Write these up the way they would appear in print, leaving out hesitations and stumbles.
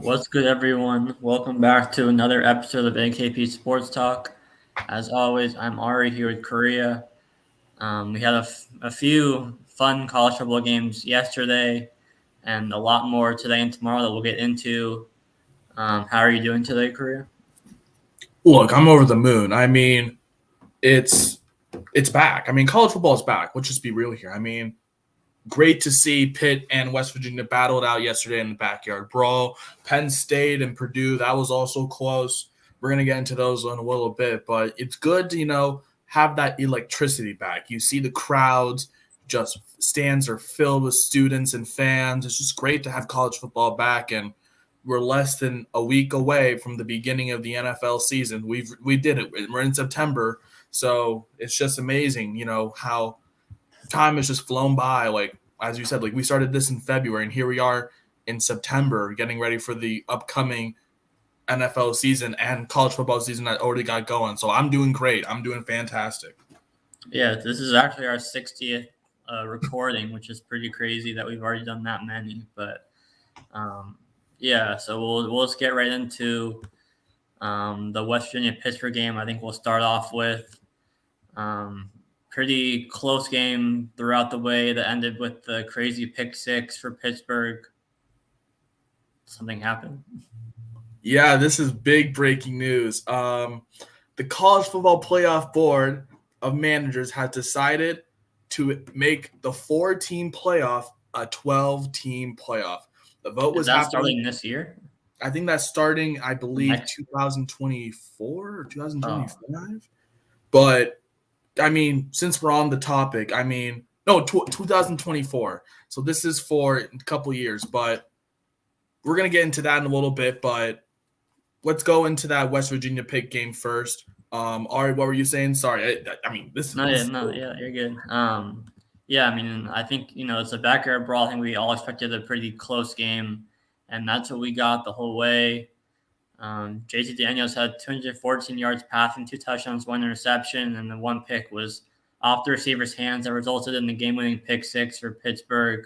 What's good, everyone? Welcome back to another episode of AKP Sports Talk. As always, I'm Ari here with Korea. We had a few fun college football games yesterday and a lot more today and tomorrow that we'll get into. How are you doing today, Korea? Look, I'm over the moon. It's it's back. College football is back. Let's just be real here. Great to see Pitt and West Virginia battled out yesterday in the backyard brawl. Penn State and Purdue, that was also close. We're gonna get into those in a little bit, but it's good to have that electricity back. You see the crowds, just stands are filled with students and fans. It's just great to have college football back, and we're less than a week away from the beginning of the NFL season. We did it. We're in September, so it's just amazing, how time has just flown by. Like as you said, like we started this in February, and here we are in September, getting ready for the upcoming NFL season and college football season that already got going. So I'm doing great. I'm doing fantastic. Yeah, this is actually our 60th recording, which is pretty crazy that we've already done that many. But yeah, so we'll just get right into the West Virginia Pittsburgh game. I think we'll start off with pretty close game throughout the way that ended with the crazy pick six for Pittsburgh. Something happened. Yeah, this is big breaking news. The College Football Playoff Board of Managers has decided to make the 4-team playoff a 12-team playoff. The vote was starting this year. I think that's starting, I believe, 2024 or 2025. Oh. But since we're on the topic, 2024. So this is for a couple years, but we're going to get into that in a little bit. But let's go into that West Virginia pick game first. Ari, what were you saying? Sorry. Yeah, you're good. I think, it's a backyard brawl. I think we all expected a pretty close game, and that's what we got the whole way. JT Daniels had 214 yards passing, 2 touchdowns, 1 interception, and the one pick was off the receiver's hands that resulted in the game-winning pick six for Pittsburgh.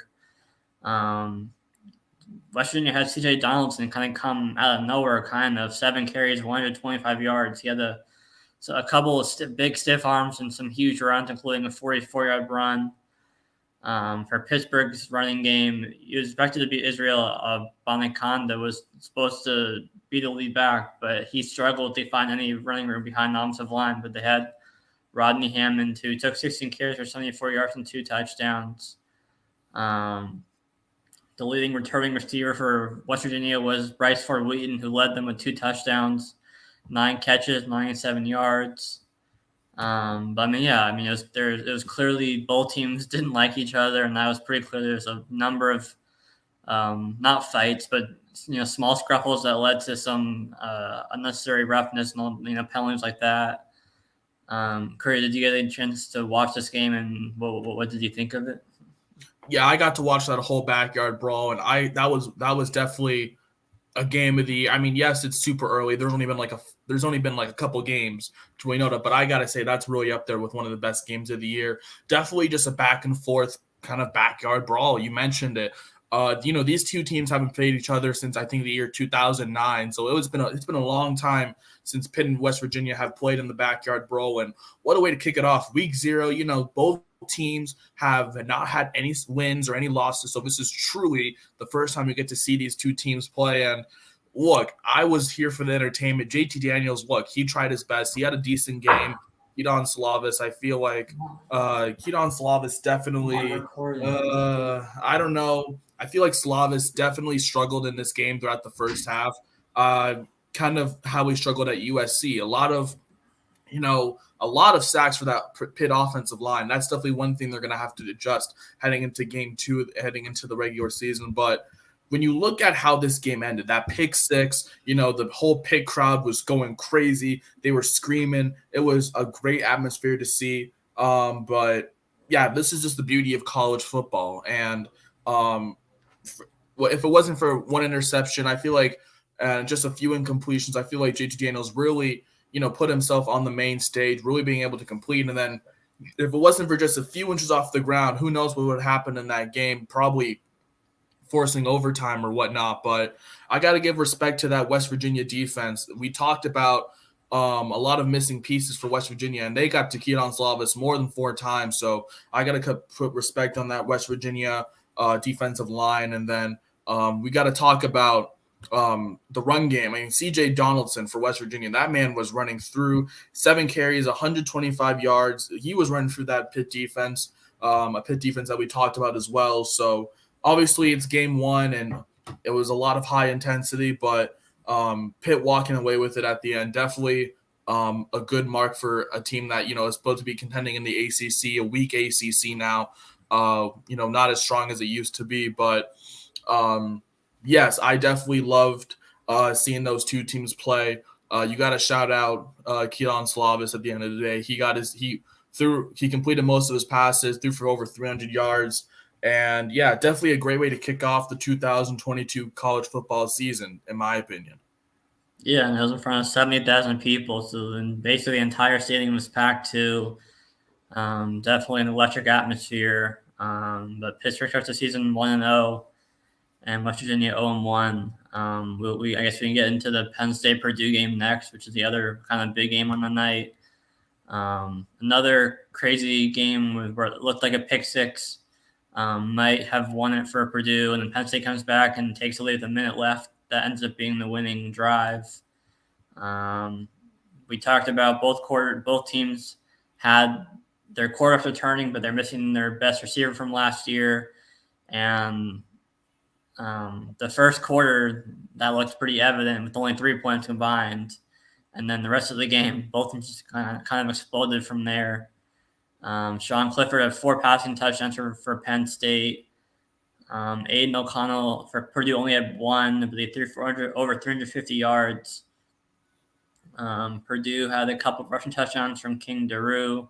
West Virginia had C.J. Donaldson kind of come out of nowhere, 7 carries, 125 yards. He had a couple of big stiff arms and some huge runs, including a 44-yard run. For Pittsburgh's running game, he was expected to beat Israel. Banaconda was supposed to be the lead back, but he struggled to find any running room behind the offensive line. But they had Rodney Hammond, who took 16 carries for 74 yards and 2 touchdowns. The leading returning receiver for West Virginia was Bryce Ford Wheaton, who led them with 2 touchdowns, 9 catches, 97 yards. It was clearly both teams didn't like each other, and that was pretty clear. There's a number of not fights, but small scuffles that led to some unnecessary roughness and penalties like that. Curry, did you get a chance to watch this game, and what did you think of it? Yeah, I got to watch that whole backyard brawl, and that was definitely a game of the year. Yes, it's super early. There's only been a couple games to we know that, but I gotta say that's really up there with one of the best games of the year. Definitely just a back and forth kind of backyard brawl. You mentioned it. These two teams haven't played each other since I think the year 2009. So it's been a long time since Pitt and West Virginia have played in the backyard brawl. And what a way to kick it off. Week 0, both teams have not had any wins or any losses. So this is truly the first time you get to see these two teams play. And look, I was here for the entertainment. JT Daniels, he tried his best. He had a decent game. Keaton Slavis, I feel like Keaton Slavis definitely I don't know. I feel like Slavis definitely struggled in this game throughout the first half. Kind of how he struggled at USC. A lot of sacks for that Pitt offensive line. That's definitely one thing they're going to have to adjust heading into game 2, heading into the regular season. But when you look at how this game ended, that pick six, the whole Pitt crowd was going crazy. They were screaming. It was a great atmosphere to see. But yeah, this is just the beauty of college football. And if it wasn't for one interception, I feel like just a few incompletions, I feel like JT Daniels really, put himself on the main stage, really being able to complete. And then if it wasn't for just a few inches off the ground, who knows what would happen in that game? Probably forcing overtime or whatnot. But I got to give respect to that West Virginia defense. We talked about a lot of missing pieces for West Virginia, and they got to Keaton Slavis more than 4 times. So I got to put respect on that West Virginia defensive line. And then we got to talk about the run game. I mean, C.J. Donaldson for West Virginia, that man was running through 7 carries, 125 yards. He was running through that Pitt defense, a Pitt defense that we talked about as well. So obviously it's game 1, and it was a lot of high intensity, but Pitt walking away with it at the end, definitely a good mark for a team that, is supposed to be contending in the ACC, a weak ACC now, not as strong as it used to be. But yes, I definitely loved seeing those two teams play. You got to shout out Keaton Slavis at the end of the day. He completed most of his passes, threw for over 300 yards. And yeah, definitely a great way to kick off the 2022 college football season, in my opinion. Yeah, and it was in front of 70,000 people. So then basically the entire stadium was packed too. Definitely an electric atmosphere. But Pittsburgh starts the season 1-0, and West Virginia 0-1. I guess we can get into the Penn State Purdue game next, which is the other kind of big game on the night. Another crazy game where it looked like a pick six. Might have won it for Purdue, and then Penn State comes back and takes a lead with a minute left. That ends up being the winning drive. We talked about both teams had their quarterbacks returning, but they're missing their best receiver from last year. And the first quarter, that looks pretty evident with only 3 points combined. And then the rest of the game, both teams just kind of exploded from there. Sean Clifford had 4 passing touchdowns for Penn State. Aiden O'Connell for Purdue only had 1, but they threw for over 350 yards. Purdue had a couple of rushing touchdowns from King Daru.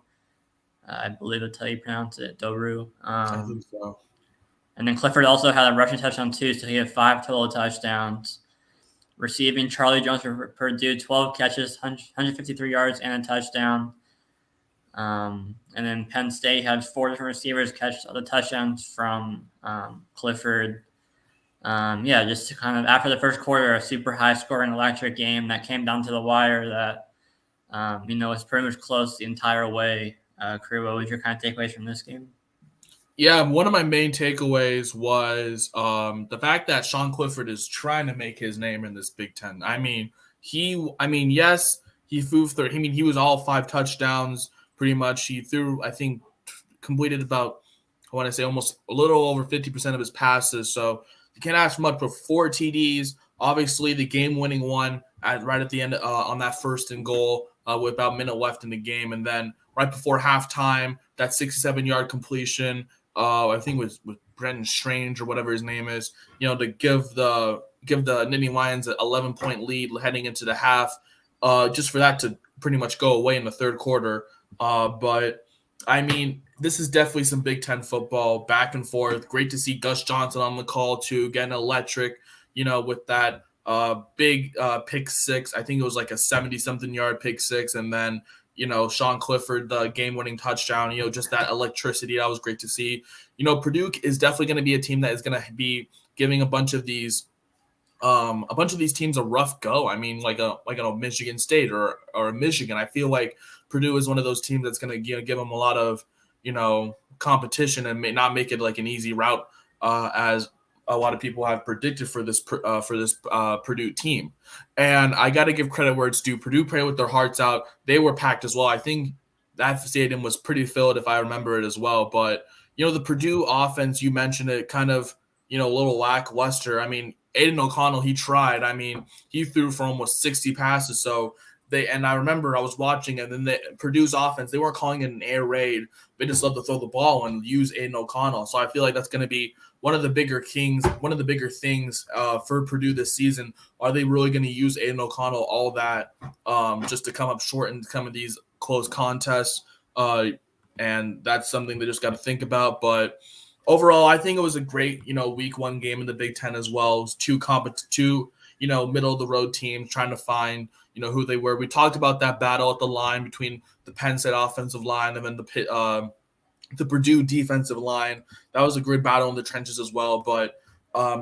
I believe that's how you pronounce it, Daru. I think so. And then Clifford also had a rushing touchdown too, so he had 5 total touchdowns. Receiving, Charlie Jones for Purdue, 12 catches, 153 yards, and a touchdown. And then Penn State had 4 different receivers catch the touchdowns from Clifford. Just to kind of, after the first quarter, a super high-scoring electric game that came down to the wire that, was pretty much close the entire way. Crew, what was your kind of takeaways from this game? Yeah, one of my main takeaways was the fact that Sean Clifford is trying to make his name in this Big Ten. Yes, he threw. He was all 5 touchdowns pretty much. He threw, I think, completed about, I want to say almost a little over 50% of his passes. So you can't ask much for 4 TDs. Obviously, the game-winning one right at the end on that 1st and goal with about a minute left in the game, and then right before halftime, that 67-yard completion. I think it was with Brenton Strange or whatever his name is, to give the Nittany Lions an 11-point lead heading into the half, just for that to pretty much go away in the 3rd quarter. But this is definitely some Big Ten football, back and forth. Great to see Gus Johnson on the call too, getting electric, with that big pick 6. I think it was like a 70-something yard pick 6, and then Sean Clifford, the game-winning touchdown, just that electricity. That was great to see. Purdue is definitely going to be a team that is going to be giving a bunch of these teams a rough go. I mean, like a Michigan State or a Michigan. I feel like Purdue is one of those teams that's going to give them a lot of, competition and may not make it like an easy route as a lot of people have predicted for this Purdue team. And I got to give credit where it's due. Purdue played with their hearts out. They were packed as well. I think that stadium was pretty filled, if I remember it as well. But, the Purdue offense, you mentioned it, kind of, a little lackluster. Aiden O'Connell, he tried. He threw for almost 60 passes. So I remember I was watching it, and then Purdue's offense, they weren't calling it an air raid. They just love to throw the ball and use Aiden O'Connell. So I feel like that's going to be one of the bigger things for Purdue this season. Are they really going to use Aiden O'Connell all that just to come up short in some of these close contests? And that's something they just got to think about. But overall, I think it was a great, week 1 game in the Big Ten as well. It was two middle of the road teams trying to find, who they were. We talked about that battle at the line between the Penn State offensive line and then the Purdue defensive line. That was a good battle in the trenches as well. But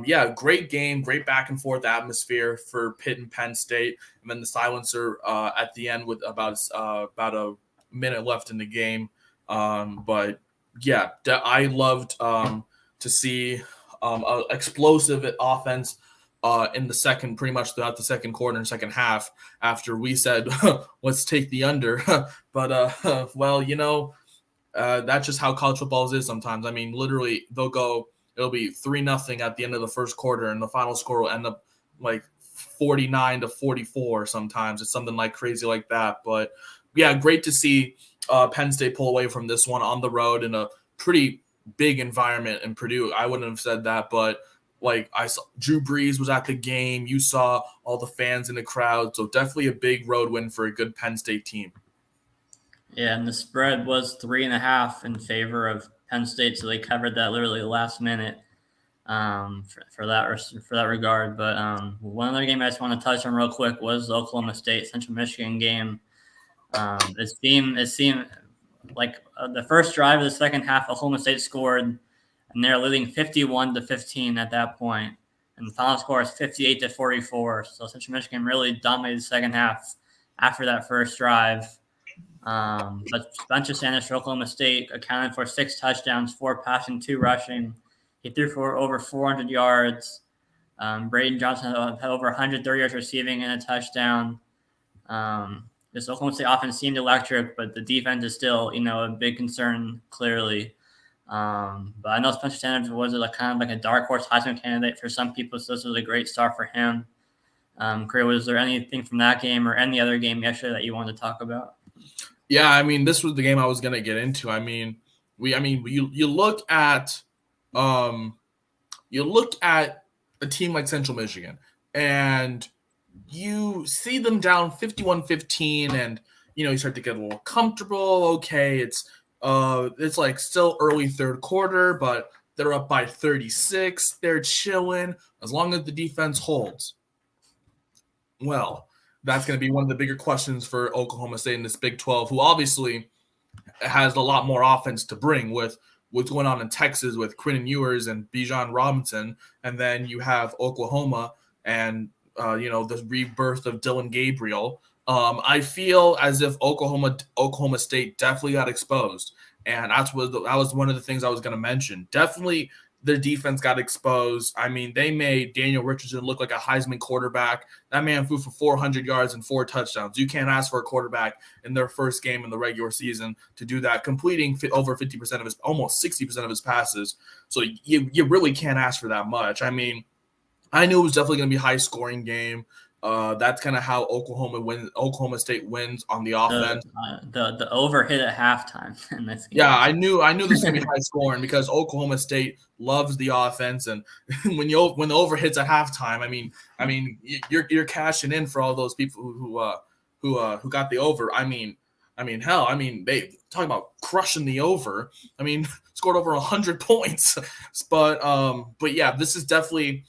Yeah, great game, great back and forth atmosphere for Pitt and Penn State, and then the silencer at the end with about a minute left in the game. But yeah, I loved to see a explosive offense in the second, pretty much throughout the second quarter and second half. After we said, let's take the under, but well, that's just how college football is sometimes. I mean, literally, it'll be 3-0 at the end of the first quarter, and the final score will end up like 49-44 sometimes. It's something like crazy like that. But yeah, great to see Penn State pull away from this one on the road in a pretty big environment in Purdue. I wouldn't have said that, but like I saw Drew Brees was at the game. You saw all the fans in the crowd. So definitely a big road win for a good Penn State team. Yeah, and the spread was 3.5 in favor of Penn State, so they covered that literally last minute for that regard. But one other game I just want to touch on real quick was the Oklahoma State Central Michigan game. It seemed like the first drive of the second half, Oklahoma State scored, and they're leading 51-15 at that point, and the final score is 58-44. So Central Michigan really dominated the second half after that first drive. But Spencer Sanders for Oklahoma State accounted for 6 touchdowns, 4 passing, 2 rushing. He threw for over 400 yards. Braden Johnson had over 130 yards receiving and a touchdown. This Oklahoma State offense seemed electric, but the defense is still, a big concern, clearly. But I know Spencer Sanders was kind of like a dark horse Heisman candidate for some people, so this was a great start for him. Corey, was there anything from that game or any other game yesterday that you wanted to talk about? Yeah, I mean, this was the game I was going to get into. I mean, you look at a team like Central Michigan, and you see them down 51-15, and you start to get a little comfortable. Okay, it's like still early third quarter, but they're up by 36. They're chilling as long as the defense holds. Well, that's going to be one of the bigger questions for Oklahoma State in this Big 12, who obviously has a lot more offense to bring with what's going on in Texas with Quinn Ewers and Bijan Robinson. And then you have Oklahoma and, the rebirth of Dylan Gabriel. I feel as if Oklahoma State definitely got exposed. And that was one of the things I was going to mention. Definitely their defense got exposed. I mean, they made Daniel Richardson look like a Heisman quarterback. That man flew for 400 yards and 4 touchdowns. You can't ask for a quarterback in their first game in the regular season to do that, completing over 50% of almost 60% of his passes. So you really can't ask for that much. I mean, I knew it was definitely going to be a high-scoring game. That's kind of how Oklahoma State wins on the offense. The over hit at halftime in this game. Yeah, I knew this was gonna be high scoring because Oklahoma State loves the offense, and when the over hits at halftime, I mean you're cashing in for all those people who got the over. I mean they talking about crushing the over. I mean scored over 100 points, but yeah, this is definitely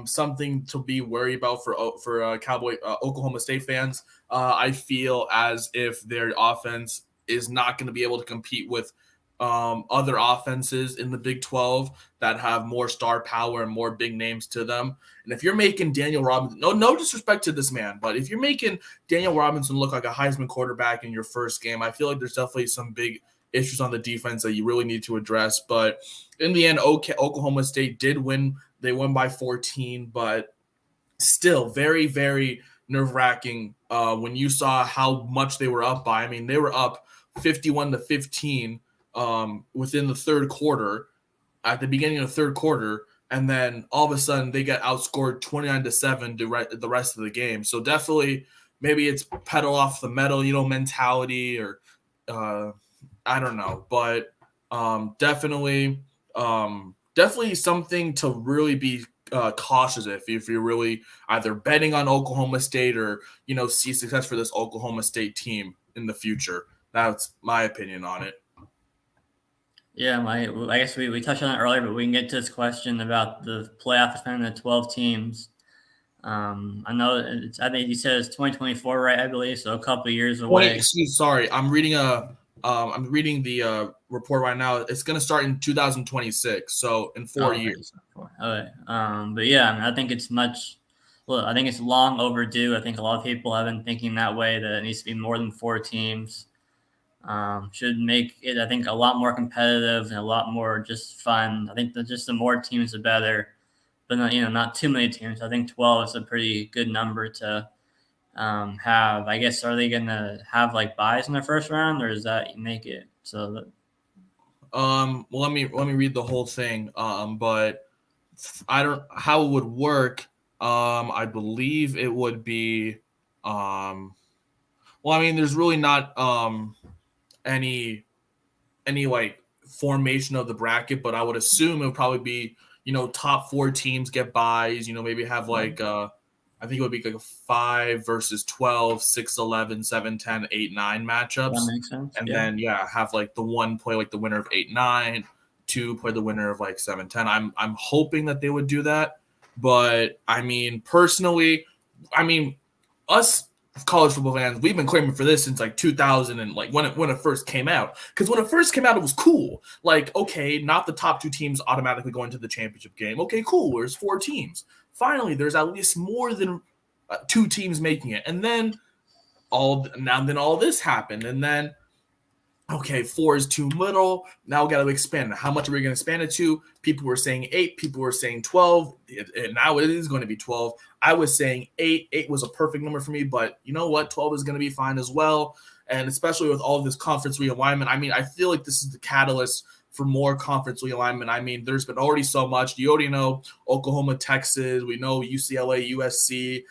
something to be worried about for Oklahoma State fans. I feel as if their offense is not going to be able to compete with other offenses in the Big 12 that have more star power and more big names to them. And if you're making Daniel Robinson, no disrespect to this man, but if you're making Daniel Robinson look like a Heisman quarterback in your first game, I feel like there's definitely some big issues on the defense that you really need to address. But in the end, Oklahoma State did win. They won by 14, but still very, very nerve-wracking when you saw how much they were up by. I mean, they were up 51-15 within the third quarter, at the beginning of the third quarter, and then all of a sudden they get outscored 29-7 the rest of the game. So definitely maybe it's pedal off the metal, mentality, or I don't know, but definitely something to really be cautious if you're really either betting on Oklahoma State or see success for this Oklahoma State team in the future. That's my opinion on it. Yeah, I guess we touched on it earlier, but we can get to this question about the playoff expanding to 12 teams. I know I think you said it's 2024, right? I believe so. A couple of years away. Sorry, I'm reading I'm reading the report right now. It's going to start in 2026, so in 4 years. Okay. But yeah, I mean, I think it's much. Well, I think it's long overdue. I think a lot of people have been thinking that way, that it needs to be more than 4 teams. Should make it, I think, a lot more competitive and a lot more just fun. I think that just the more teams, the better. But not, not too many teams. I think 12 is a pretty good number to have. I guess, are they gonna have like buys in the first round, or does that make it so that? Well, let me read the whole thing. But I don't how it would work. I believe it would be. Well, I mean, there's really not any like formation of the bracket, but I would assume it would probably be top four teams get buys. Maybe have like I think it would be like a 5 versus 12, 6, 11, 7, 10, 8, 9 That matchups, makes sense. and Yeah. then have like the one play like the winner of 8, 9, two play the winner of like 7, 10. I'm hoping that they would do that, but I mean personally, I mean us college football fans, we've been claiming for this since like 2000 and like when it first came out. Because when it first came out, it was cool. Like, okay, not the top two teams automatically going to the championship game. Okay, cool. There's 4 teams. Finally, there's at least more than 2 teams making it. And then all this happened, and then okay, 4 is too little. Now we got to expand. How much are we going to expand it to? People were saying 8. People were saying 12. Now it is going to be 12. I was saying 8. 8 was a perfect number for me, but you know what? 12 is going to be fine as well. And especially with all of this conference realignment, I mean, I feel like this is the catalyst for more conference realignment. I mean, there's been already so much. You already know Oklahoma, Texas. We know UCLA, USC.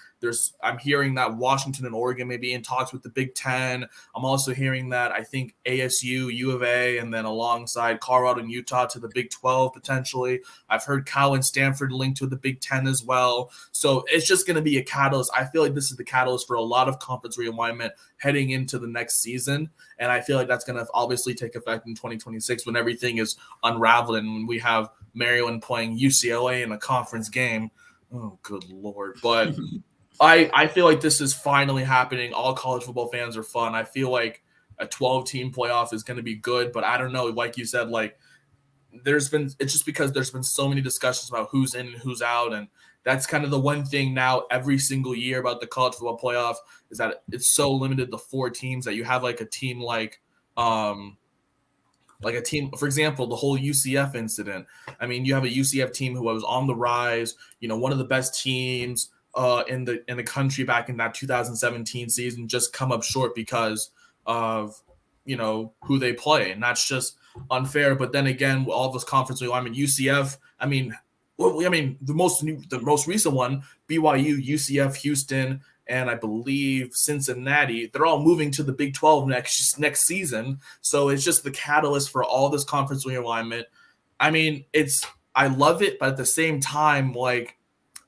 I'm hearing that Washington and Oregon may be in talks with the Big Ten. I'm also hearing that I think ASU, U of A, and then alongside Colorado and Utah to the Big 12 potentially. I've heard Cal and Stanford linked to the Big 10 as well. So it's just going to be a catalyst. I feel like this is the catalyst for a lot of conference realignment heading into the next season. And I feel like that's going to obviously take effect in 2026 when everything is unraveled and when we have Maryland playing UCLA in a conference game. Oh, good Lord. But I feel like this is finally happening. All college football fans are fun. I feel like a 12-team playoff is going to be good, but I don't know. Like you said, like it's just because there's been so many discussions about who's in and who's out, and that's kind of the one thing now every single year about the college football playoff is that it's so limited to 4 teams that you have like a team like a team, for example, the whole UCF incident. I mean, you have a UCF team who was on the rise, one of the best teams in the country back in that 2017 season, just come up short because of who they play, and that's just unfair. But then again, all this conference realignment, UCF. I mean, the most recent one, BYU, UCF, Houston, and I believe Cincinnati, they're all moving to the Big 12 next season. So it's just the catalyst for all this conference realignment. I mean, I love it, but at the same time, like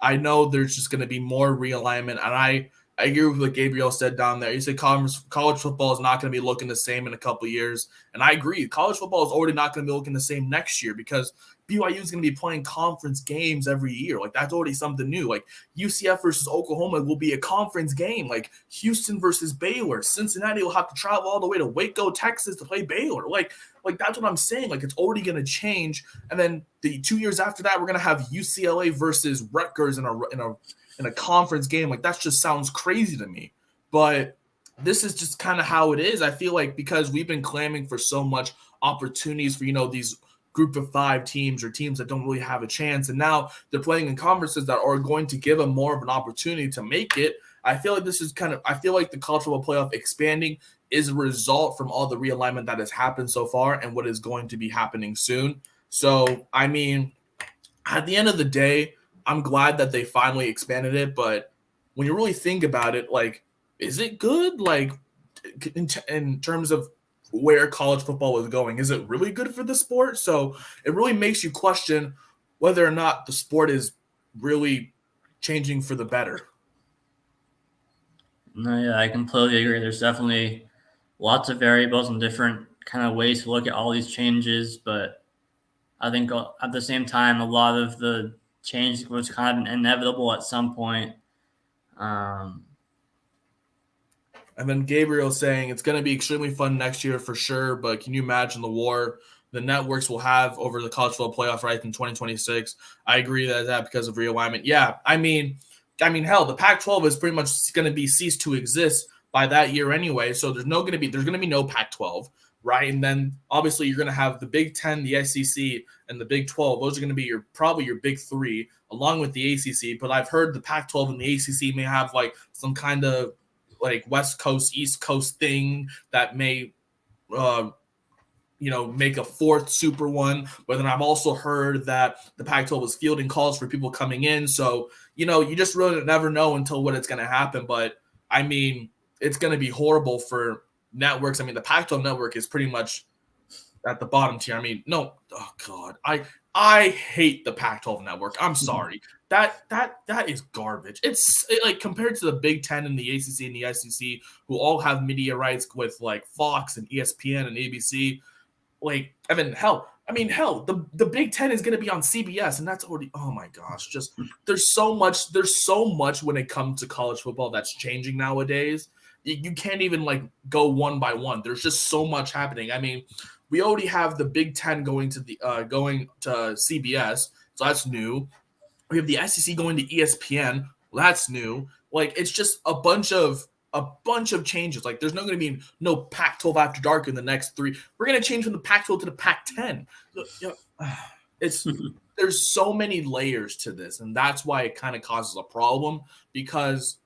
I know there's just going to be more realignment, and I agree with what Gabriel said down there. He said college football is not going to be looking the same in a couple of years, and I agree. College football is already not going to be looking the same next year because BYU is going to be playing conference games every year. Like that's already something new. Like UCF versus Oklahoma will be a conference game. Like Houston versus Baylor. Cincinnati will have to travel all the way to Waco, Texas to play Baylor. Like that's what I'm saying. Like it's already going to change. And then the 2 years after that, we're going to have UCLA versus Rutgers in a conference game. Like that just sounds crazy to me. But this is just kind of how it is. I feel like because we've been clamming for so much opportunities for these group of 5 teams or teams that don't really have a chance, and now they're playing in conferences that are going to give them more of an opportunity to make it. I feel like I feel like the college football playoff expanding is a result from all the realignment that has happened so far and what is going to be happening soon. So, I mean, at the end of the day, I'm glad that they finally expanded it, but when you really think about it, like, is it good? Like, in terms of where college football is going, is it really good for the sport? So it really makes you question whether or not the sport is really changing for the better. No, yeah, I completely agree. There's definitely lots of variables and different kind of ways to look at all these changes, but I think at the same time, a lot of the change was kind of inevitable at some point. And then Gabriel saying it's going to be extremely fun next year for sure, but can you imagine the war the networks will have over the college football playoff right in 2026? I agree that because of realignment. Yeah, I mean, hell, the Pac-12 is pretty much going to be ceased to exist by that year anyway. So there's going to be no Pac-12, right? And then obviously you're going to have the Big Ten, the SEC, and the Big 12. Those are going to be probably your big three, along with the ACC. But I've heard the Pac-12 and the ACC may have like some kind of like West Coast, East Coast thing that may make a fourth super one. But then I've also heard that the Pac-12 was fielding calls for people coming in. So, you just really never know until when it's going to happen. But I mean, it's going to be horrible for networks. I mean, the Pac-12 network is pretty much at the bottom tier. I mean, no, oh God, I hate the Pac-12 network. I'm sorry. That is garbage. It's like compared to the Big Ten and the ACC and the SEC, who all have media rights with like Fox and ESPN and ABC. Like, hell, the Big Ten is going to be on CBS, and that's already, oh my gosh, just there's so much when it comes to college football that's changing nowadays. You can't even like go one by one. There's just so much happening. I mean, we already have the Big Ten going to CBS, so that's new. We have the SEC going to ESPN. Well, that's new. Like, it's just a bunch of changes. Like, there's not going to be no Pac-12 after dark in the next 3. We're going to change from the Pac-12 to the Pac-10. There's so many layers to this, and that's why it kind of causes a problem, because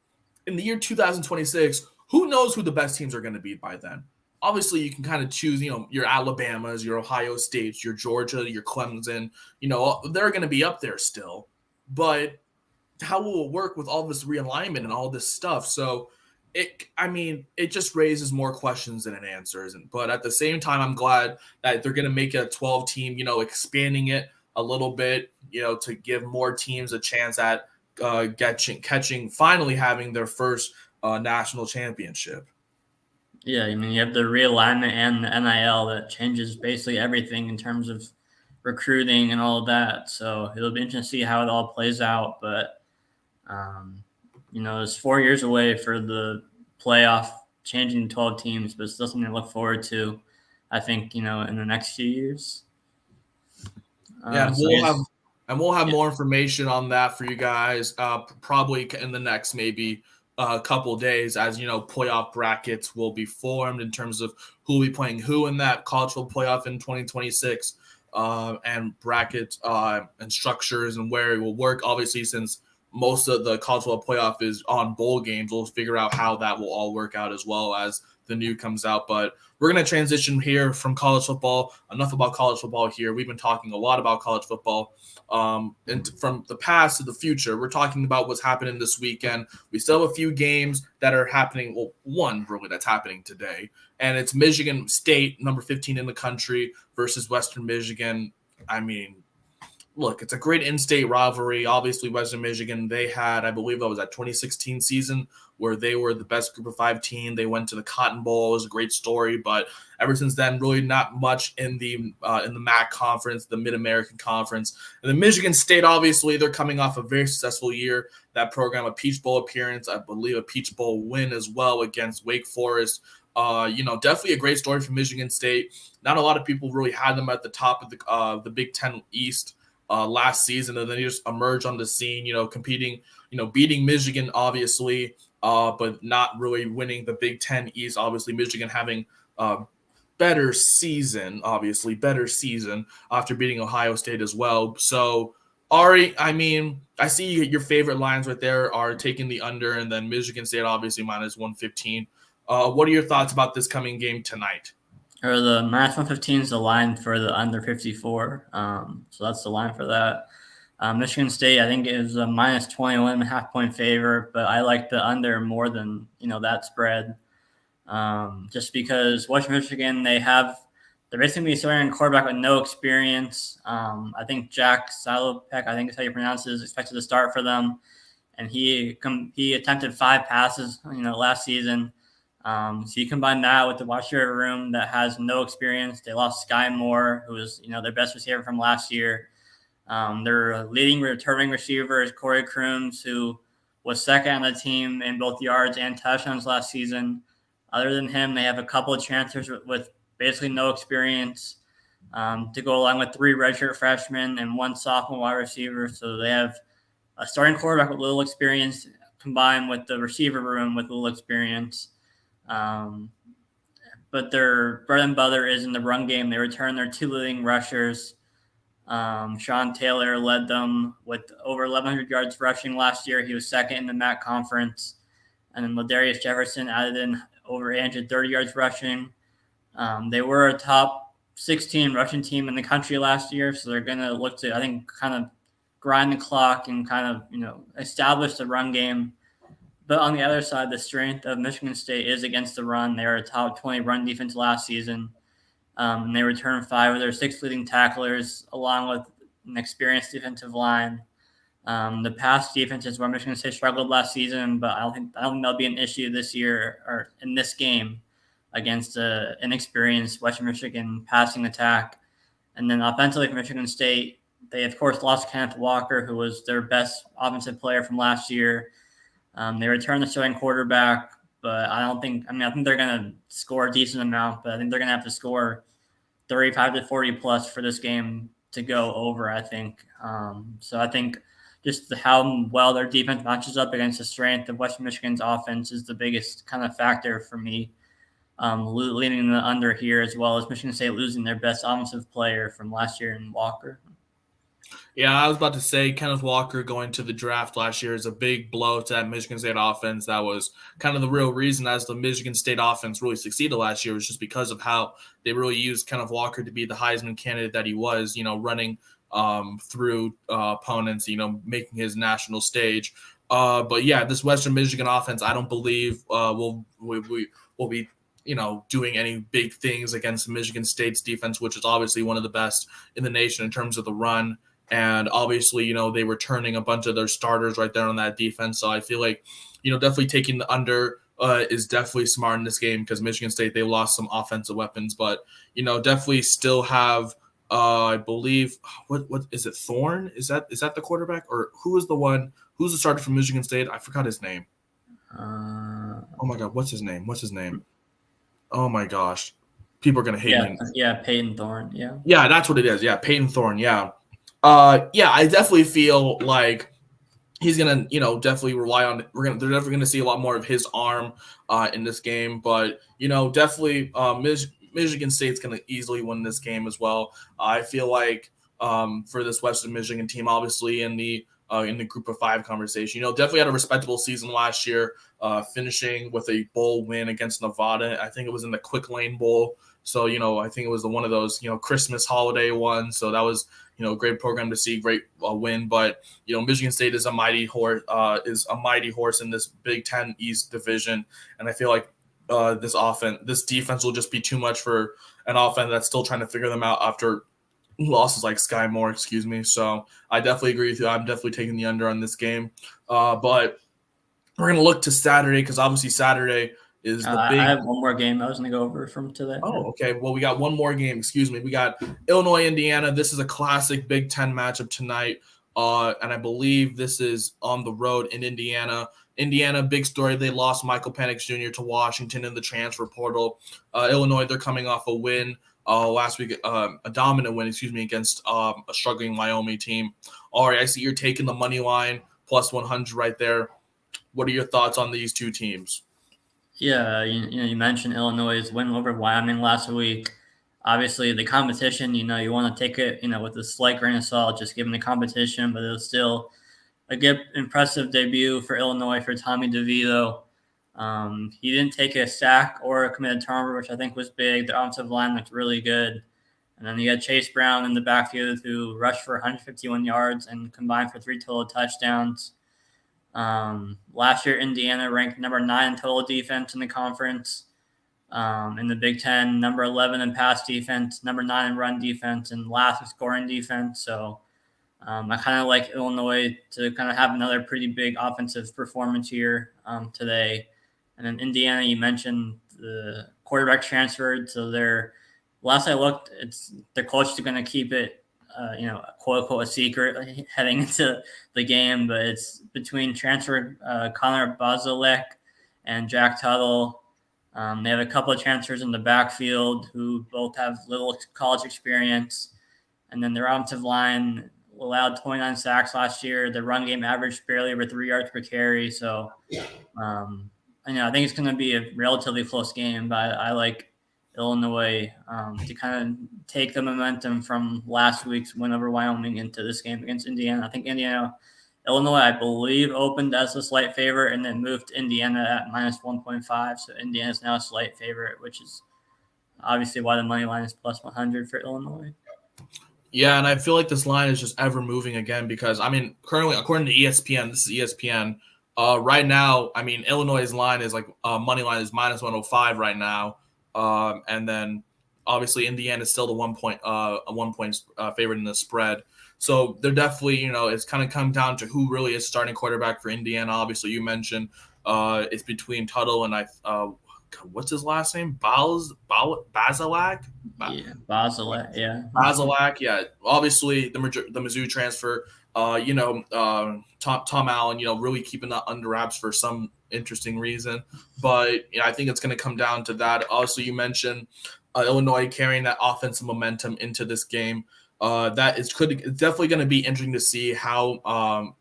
in the year 2026, who knows who the best teams are going to be by then? Obviously, you can kind of choose, your Alabamas, your Ohio States, your Georgia, your Clemson. They're going to be up there still. But how will it work with all this realignment and all this stuff? So it just raises more questions than it answers. But at the same time, I'm glad that they're going to make a 12 team, expanding it a little bit, to give more teams a chance at finally having their first national championship. Yeah, I mean, you have the realignment and the NIL that changes basically everything in terms of recruiting and all of that. So it'll be interesting to see how it all plays out. But, it's 4 years away for the playoff changing to 12 teams, but it's still something to look forward to, I think, in the next few years. Yeah, we'll have more information on that for you guys probably in the next maybe a couple days, as playoff brackets will be formed in terms of who will be playing who in that college football playoff in 2026, and brackets and structures and where it will work. Obviously, since most of the college football playoff is on bowl games, we'll figure out how that will all work out as well as the new comes out. But we're going to transition here from college football. Enough about college football here. We've been talking a lot about college football. And from the past to the future, we're talking about what's happening this weekend. We still have a few games that are happening. Well, one really that's happening today, and it's Michigan State, number 15 in the country, versus Western Michigan. I mean, look, it's a great in-state rivalry. Obviously, Western Michigan, they had, I believe that was that 2016 season where they were the best group of 5 team. They went to the Cotton Bowl. It was a great story, but ever since then, really not much in the MAC conference, the Mid-American Conference. And then Michigan State, obviously, they're coming off a very successful year. That program, a Peach Bowl appearance, I believe a Peach Bowl win as well against Wake Forest. Definitely a great story for Michigan State. Not a lot of people really had them at the top of the Big Ten East last season, and then he just emerged on the scene, competing, beating Michigan, obviously, but not really winning the Big Ten East. Obviously, Michigan having better season after beating Ohio State as well. So, Ari, I mean, I see your favorite lines right there are taking the under, and then Michigan State, obviously, minus 115. What are your thoughts about this coming game tonight? Or the minus 115 is the line for the under 54. So that's the line for that. Michigan State, I think, is a minus 21.5 point favor, but I like the under more than that spread. Just because Western Michigan, they're basically starting quarterback with no experience. I think Jack Salopek, I think is how you pronounce it, is expected to start for them, and he attempted 5 passes, last season. So you combine that with the wide receiver room that has no experience. They lost Sky Moore, who was their best receiver from last year. Their leading returning receiver is Corey Crooms, who was second on the team in both yards and touchdowns last season. Other than him, they have a couple of transfers with basically no experience to go along with 3 redshirt freshmen and 1 sophomore wide receiver. So they have a starting quarterback with little experience combined with the receiver room with little experience. But their bread and butter is in the run game. They return their 2 leading rushers. Sean Taylor led them with over 1,100 yards rushing last year. He was second in the MAC conference. And then Ladarius Jefferson added in over 830 yards rushing. They were a top 16 rushing team in the country last year, so they're going to look to, I think, kind of grind the clock and kind of, establish the run game. But on the other side, the strength of Michigan State is against the run. They were a top 20 run defense last season. And they returned 5 of their 6 leading tacklers, along with an experienced defensive line. The pass defense is where Michigan State struggled last season, but I don't think that'll be an issue this year or in this game against an inexperienced Western Michigan passing attack. And then offensively for Michigan State, they of course lost Kenneth Walker, who was their best offensive player from last year. They returned the starting quarterback, but I think they're going to score a decent amount, but I think they're going to have to score 35 to 40 plus for this game to go over, I think. So I think just how well their defense matches up against the strength of Western Michigan's offense is the biggest kind of factor for me, leading the under here, as well as Michigan State losing their best offensive player from last year in Walker. Yeah, I was about to say Kenneth Walker going to the draft last year is a big blow to that Michigan State offense. That was kind of the real reason as the Michigan State offense really succeeded last year was just because of how they really used Kenneth Walker to be the Heisman candidate that he was, running through opponents, making his national stage. But yeah, this Western Michigan offense, I don't believe will be doing any big things against Michigan State's defense, which is obviously one of the best in the nation in terms of the run. And obviously, they were turning a bunch of their starters right there on that defense. So I feel like, definitely taking the under is definitely smart in this game because Michigan State, they lost some offensive weapons, but, definitely still have, I believe, what is it? Thorne? Is that the quarterback or who's the starter from Michigan State? I forgot his name. Oh my God. What's his name? Oh my gosh. People are going to hate me. Yeah. Peyton Thorne. Yeah. Yeah, that's what it is. Yeah. Peyton Thorne. Yeah. I definitely feel like he's gonna, definitely rely on. They're definitely gonna see a lot more of his arm in this game, but definitely Michigan State's gonna easily win this game as well. I feel like for this Western Michigan team, obviously in the Group of 5 conversation, definitely had a respectable season last year, finishing with a bowl win against Nevada. I think it was in the Quick Lane Bowl. So, I think it was one of those, Christmas holiday ones. So that was, great program to see, great win. But, Michigan State is a mighty horse in this Big Ten East division. And I feel like this defense will just be too much for an offense that's still trying to figure them out after losses like Sky Moore, excuse me. So I definitely agree with you. I'm definitely taking the under on this game. But we're going to look to Saturday because obviously Saturday is the big. I have one more game I was going to go over from today. Oh, okay. Well, we got one more game. Excuse me. We got Illinois, Indiana. This is a classic Big Ten matchup tonight. And I believe this is on the road in Indiana. Indiana, big story. They lost Michael Penix Jr. to Washington in the transfer portal. Illinois, they're coming off a win last week, a dominant win, against a struggling Wyoming team. All right, I see you're taking the money line plus 100 right there. What are your thoughts on these two teams? Yeah, you mentioned Illinois' win over Wyoming last week. Obviously, the competition, you want to take it, with a slight grain of salt, just given the competition, but it was still a good, impressive debut for Illinois for Tommy DeVito. He didn't take a sack or a committed turnover, which I think was big. The offensive line looked really good. And then you had Chase Brown in the backfield who rushed for 151 yards and combined for 3 total touchdowns. Last year, Indiana ranked number 9 in total defense in the conference. In the Big Ten, number 11 in pass defense, number 9 in run defense, and last in scoring defense. So I kind of like Illinois to kind of have another pretty big offensive performance here today. And then Indiana, you mentioned the quarterback transferred. So last I looked, their coach is going to keep it, quote unquote, a secret heading into the game. But it's between transfer Connor Bozilek and Jack Tuttle. They have a couple of transfers in the backfield who both have little college experience. And then their offensive line allowed 29 sacks last year. The run game averaged barely over 3 yards per carry. So, I think it's going to be a relatively close game, but I like Illinois to kind of take the momentum from last week's win over Wyoming into this game against Indiana. I think Illinois, I believe, opened as a slight favorite and then moved to Indiana at minus 1.5. So Indiana is now a slight favorite, which is obviously why the money line is plus 100 for Illinois. Yeah, and I feel like this line is just ever moving again because, currently, according to ESPN, this is ESPN, right now, Illinois' line is money line is minus 105 right now. And then obviously Indiana is still the 1 point favorite in the spread. So they're definitely, it's kind of come down to who really is starting quarterback for Indiana. Obviously, you mentioned it's between Tuttle and what's his last name? Basilak? Basilak, yeah. Basilak, yeah. Obviously, the Mizzou transfer. Tom Allen, really keeping that under wraps for some interesting reason. But I think it's going to come down to that. Also, you mentioned Illinois carrying that offensive momentum into this game. It's definitely going to be interesting to see how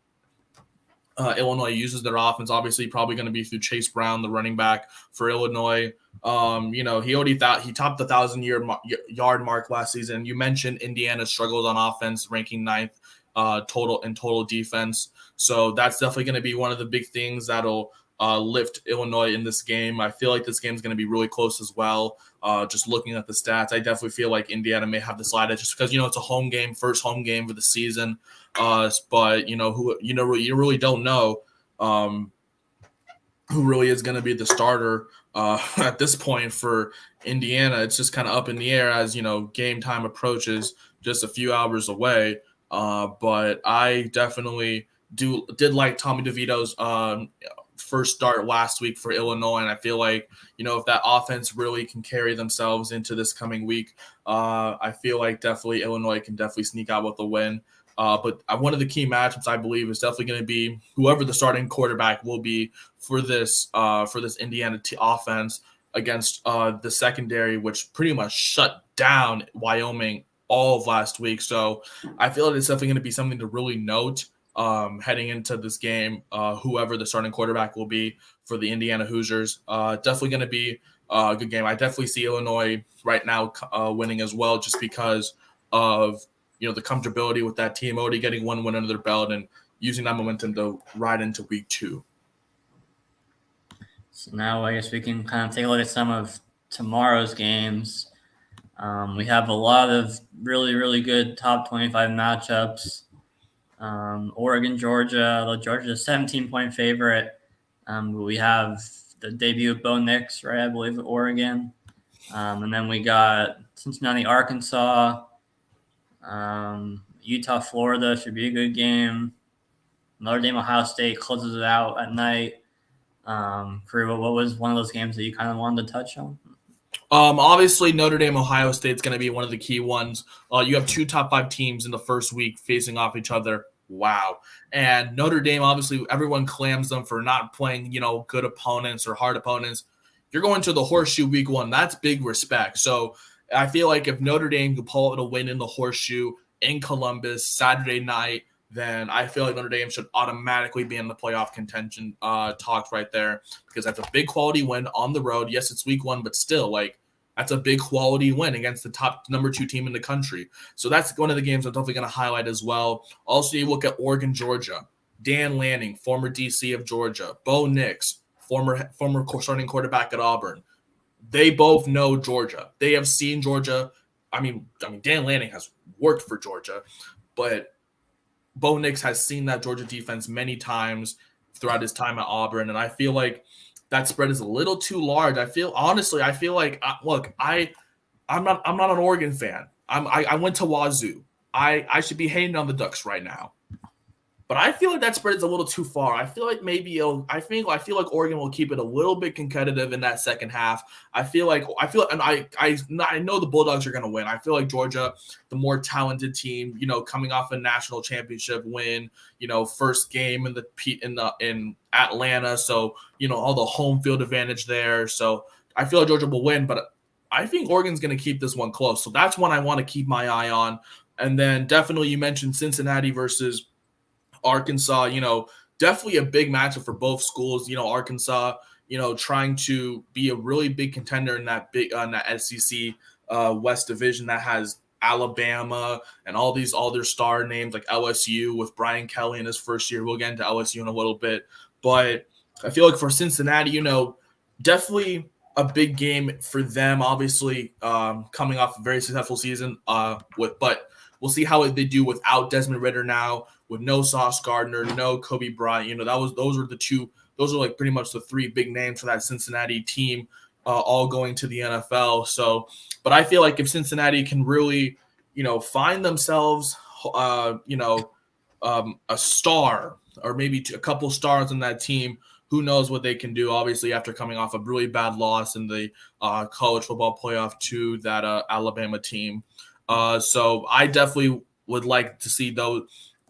Illinois uses their offense. Obviously, probably going to be through Chase Brown, the running back for Illinois. He topped the 1,000-yard mark last season. You mentioned Indiana struggled on offense, ranking 9th total defense. So that's definitely going to be one of the big things that'll lift Illinois in this game. I feel like this game is going to be really close as well. Just looking at the stats, I definitely feel like Indiana may have the slide edge just because it's a home game, first home game for the season. But you really don't know who really is going to be the starter at this point for Indiana. It's just kind of up in the air as game time approaches, just a few hours away. But I definitely did like Tommy DeVito's first start last week for Illinois, and I feel like if that offense really can carry themselves into this coming week, I feel like definitely Illinois can definitely sneak out with a win. But one of the key matchups I believe is definitely going to be whoever the starting quarterback will be for this Indiana offense against the secondary, which pretty much shut down Wyoming all of last week. So I feel like it's definitely going to be something to really note heading into this game, whoever the starting quarterback will be for the Indiana Hoosiers. Definitely going to be a good game. I definitely see Illinois right now winning as well, just because of the comfortability with that team already getting one win under their belt and using that momentum to ride into week 2. So now I guess we can kind of take a look at some of tomorrow's games. We have a lot of really, really good top 25 matchups. Oregon, Georgia. Though Georgia's a 17-point favorite. We have the debut of Bo Nix, right? I believe at Oregon. And then we got Cincinnati, Arkansas. Utah, Florida should be a good game. Notre Dame, Ohio State closes it out at night. Kariba, what was one of those games that you kind of wanted to touch on? Obviously, Notre Dame, Ohio State is going to be one of the key ones. You have 2 top 5 teams in the first week facing off each other. Wow. And Notre Dame, obviously, everyone clams them for not playing, good opponents or hard opponents. You're going to the Horseshoe week 1. That's big respect. So I feel like if Notre Dame could pull out a win in the Horseshoe in Columbus Saturday night, then I feel like Notre Dame should automatically be in the playoff contention talks right there, because that's a big quality win on the road. Yes, it's week 1, but still, that's a big quality win against the top number 2 team in the country. So that's one of the games I'm definitely going to highlight as well. Also, you look at Oregon, Georgia. Dan Lanning, former DC of Georgia. Bo Nix, former starting quarterback at Auburn. They both know Georgia. They have seen Georgia. Dan Lanning has worked for Georgia, but Bo Nix has seen that Georgia defense many times throughout his time at Auburn, and I feel like that spread is a little too large. I feel like I'm not an Oregon fan. I went to Wazoo. I should be hating on the Ducks right now, but I feel like that spread is a little too far. I feel like I feel like Oregon will keep it a little bit competitive in that second half. I know the Bulldogs are going to win. I feel like Georgia, the more talented team, coming off a national championship win, first game in Atlanta, so all the home field advantage there. So I feel like Georgia will win, but I think Oregon's going to keep this one close. So that's one I want to keep my eye on. And then definitely you mentioned Cincinnati versus Arkansas. Definitely a big matchup for both schools. Arkansas, trying to be a really big contender in that that SEC West Division that has Alabama and all their star names like LSU with Brian Kelly in his first year. We'll get into LSU in a little bit, but I feel like for Cincinnati, definitely a big game for them. Obviously, coming off a very successful season, but we'll see how they do without Desmond Ridder now, with no Sauce Gardner, no Kobe Bryant. Those are the two. Those are like pretty much the three big names for that Cincinnati team, all going to the NFL. So, but I feel like if Cincinnati can really, find themselves, a star or maybe a couple stars on that team, who knows what they can do, obviously, after coming off a really bad loss in the college football playoff to that Alabama team. So I definitely would like to see those.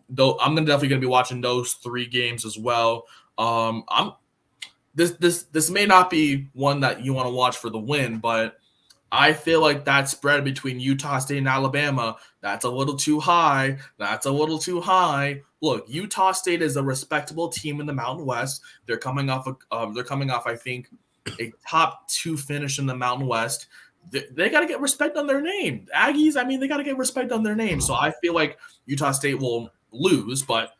Though I'm definitely going to be watching those three games as well. This may not be one that you want to watch for the win, but I feel like that spread between Utah State and Alabama, that's a little too high. That's a little too high. Look, Utah State is a respectable team in the Mountain West. They're coming off, I think, a top 2 finish in the Mountain West. They got to get respect on their name. Aggies, they got to get respect on their name. So I feel like Utah State will lose, but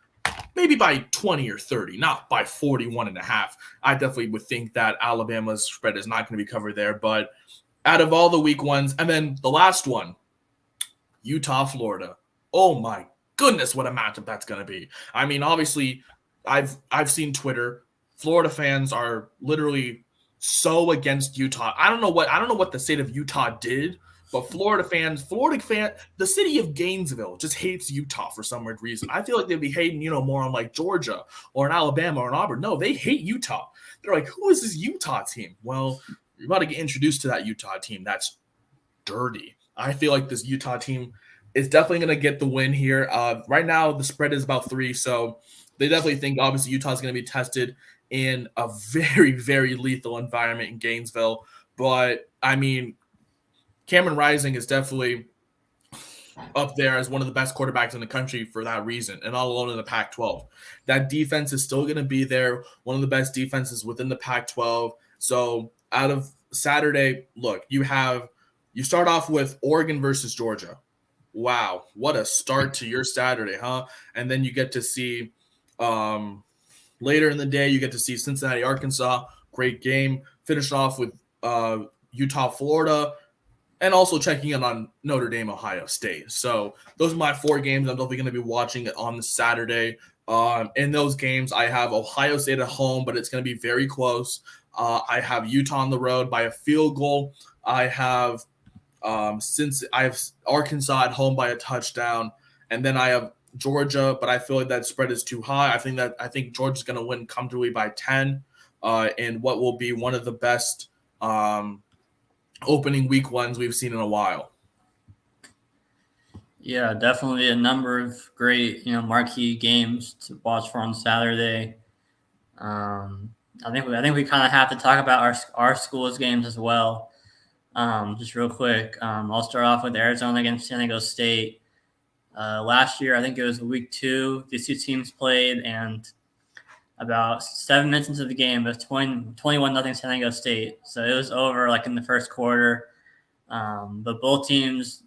maybe by 20 or 30, not by 41.5. I definitely would think that Alabama's spread is not going to be covered there, but out of all the weak ones, and then the last one, Utah, Florida. Oh my goodness, what a matchup that's going to be. Obviously, I've seen Twitter. Florida fans are literally so against Utah. I don't know what the state of Utah did, but Florida fans, the city of Gainesville just hates Utah for some weird reason. I feel like they'd be hating, more on like Georgia or in Alabama or in Auburn. No, they hate Utah. They're like, who is this Utah team? Well, you're about to get introduced to that Utah team. That's dirty. I feel like this Utah team is definitely going to get the win here. Right now, the spread is about 3, so they definitely think, obviously, Utah's going to be tested in a very, very lethal environment in Gainesville. But, Cameron Rising is definitely up there as one of the best quarterbacks in the country for that reason, and all alone in the Pac-12. That defense is still going to be there, one of the best defenses within the Pac-12. So out of Saturday, look, you start off with Oregon versus Georgia. Wow, what a start to your Saturday, huh? And then you get to see later in the day, you get to see Cincinnati, Arkansas, great game. Finish off with Utah, Florida, and also checking in on Notre Dame, Ohio State. So those are my 4 games I'm definitely going to be watching on the Saturday. In those games, I have Ohio State at home, but it's going to be very close. I have Utah on the road by a field goal. I have Arkansas at home by a touchdown, and then I have Georgia, but I feel like that spread is too high. I think Georgia's going to win comfortably by 10, in what will be one of the best opening week ones we've seen in a while. Yeah, definitely a number of great, marquee games to watch for on Saturday. I think we kind of have to talk about our school's games as well. Just real quick, I'll start off with Arizona against San Diego State. Last year, I think it was week 2, these two teams played, and about 7 minutes into the game, it was 21-0 San Diego State. So it was over like in the first quarter. But both teams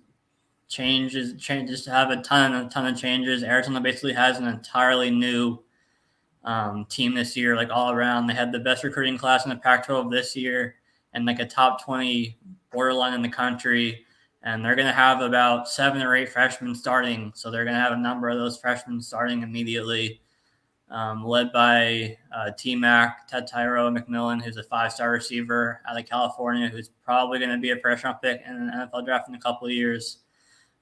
changes have a ton of changes. Arizona basically has an entirely new team this year, like all around. They had the best recruiting class in the Pac-12 this year, and like a top 20 borderline in the country. And they're going to have about 7 or 8 freshmen starting. So they're going to have a number of those freshmen starting immediately, led by T-Mac, Ted Tyro McMillan, who's a 5-star receiver out of California, who's probably going to be a first-round pick in an NFL draft in a couple of years.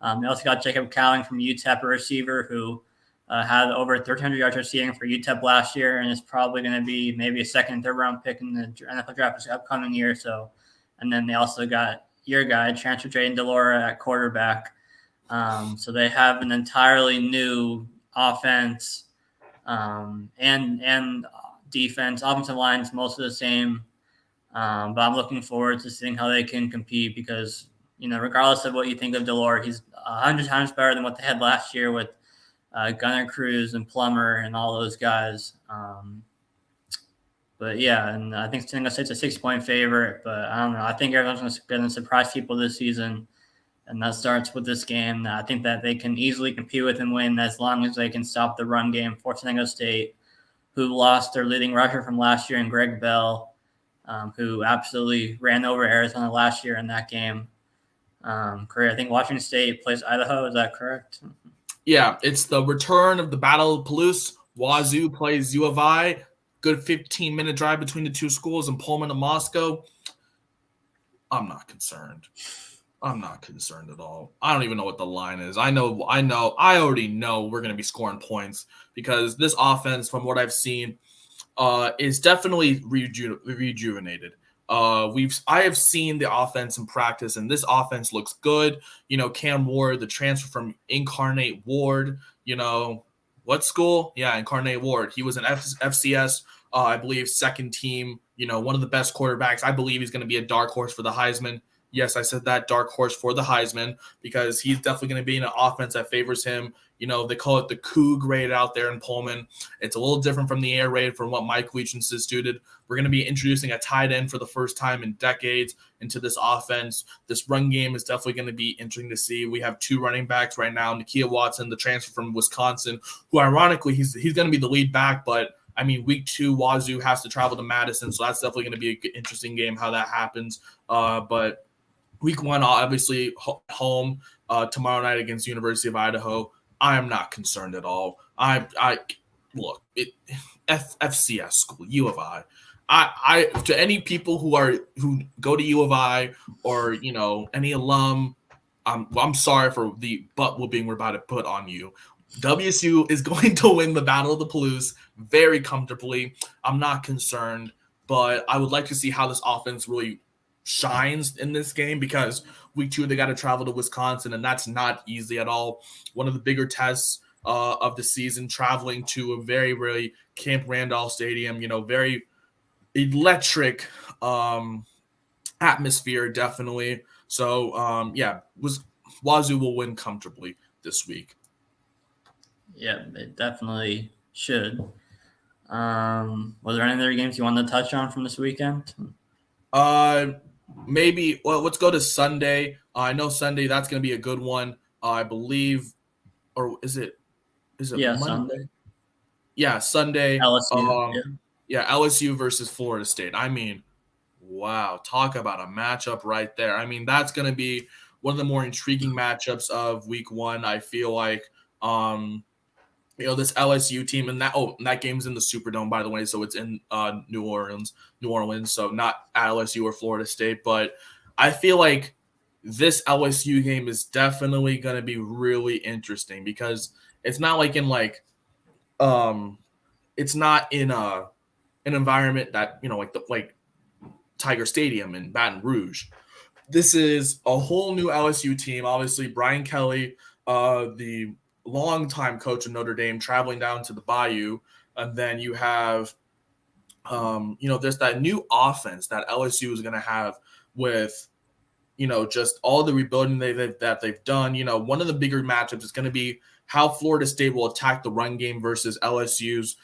They also got Jacob Cowling from UTEP, a receiver who had over 1,300 yards receiving for UTEP last year, and is probably going to be maybe a second, third-round pick in the NFL draft this upcoming year. So, and then they also got your guy, transfer Jaden Delora at quarterback. So they have an entirely new offense and defense. Offensive line is most of the same. But I'm looking forward to seeing how they can compete because, regardless of what you think of Delore, he's 100 times better than what they had last year with Gunnar Cruz and Plummer and all those guys. But yeah, and I think San Diego State's a 6-point favorite, but I don't know. I think everyone's going to surprise people this season, and that starts with this game. I think that they can easily compete with and win as long as they can stop the run game for San Diego State, who lost their leading rusher from last year in Greg Bell, who absolutely ran over Arizona last year in that game. Correct. I think Washington State plays Idaho. Is that correct? Yeah, it's the return of the Battle of Palouse. Wazoo plays U of I. Good 15-minute drive between the two schools in Pullman and Moscow. I'm not concerned. I'm not concerned at all. I don't even know what the line is. I already know we're going to be scoring points because this offense, from what I've seen, is definitely rejuvenated. I have seen the offense in practice, and this offense looks good. Cam Ward, the transfer from Incarnate Ward, what school? Yeah, Incarnate Ward. He was an FCS, I believe, second team, one of the best quarterbacks. I believe he's going to be a dark horse for the Heisman. Yes, I said that, dark horse for the Heisman, because he's definitely going to be in an offense that favors him. They call it the coup grade out there in Pullman. It's a little different from the air raid from what Mike Leach instituted. We're going to be introducing a tight end for the first time in decades into this offense. This run game is definitely going to be interesting to see. We have two running backs right now, Nakia Watson, the transfer from Wisconsin, who ironically he's going to be the lead back, but week 2, Wazoo has to travel to Madison, so that's definitely going to be an interesting game how that happens. But week 1, obviously home tomorrow night against University of Idaho. I am not concerned at all. FCS school, U of I. I to any people who go to U of I or any alum, I'm sorry for the butt whooping we're about to put on you. WSU is going to win the Battle of the Palouse very comfortably. I'm not concerned, but I would like to see how this offense really shines in this game because week 2 they got to travel to Wisconsin, and that's not easy at all. One of the bigger tests of the season, traveling to a very, very Camp Randolph Stadium, very electric atmosphere, definitely. So, Wazoo will win comfortably this week. Yeah, it definitely should. Was there any other games you wanted to touch on from this weekend? Maybe. Well, let's go to Sunday. I know Sunday, that's going to be a good one. I believe, or is it Monday? Sunday. Yeah, Sunday. LSU. LSU versus Florida State. Wow, talk about a matchup right there. That's going to be one of the more intriguing matchups of week 1. I feel like, this LSU team, and that game's in the Superdome, by the way, so it's in New Orleans, so not at LSU or Florida State. But I feel like this LSU game is definitely going to be really interesting because it's not like it's not in an environment that like Tiger Stadium in Baton Rouge. This is a whole new LSU team. Obviously, Brian Kelly, the longtime coach of Notre Dame, traveling down to the Bayou, and then you have, there's that new offense that LSU is going to have with, just all the rebuilding that they've done. One of the bigger matchups is going to be how Florida State will attack the run game versus LSU's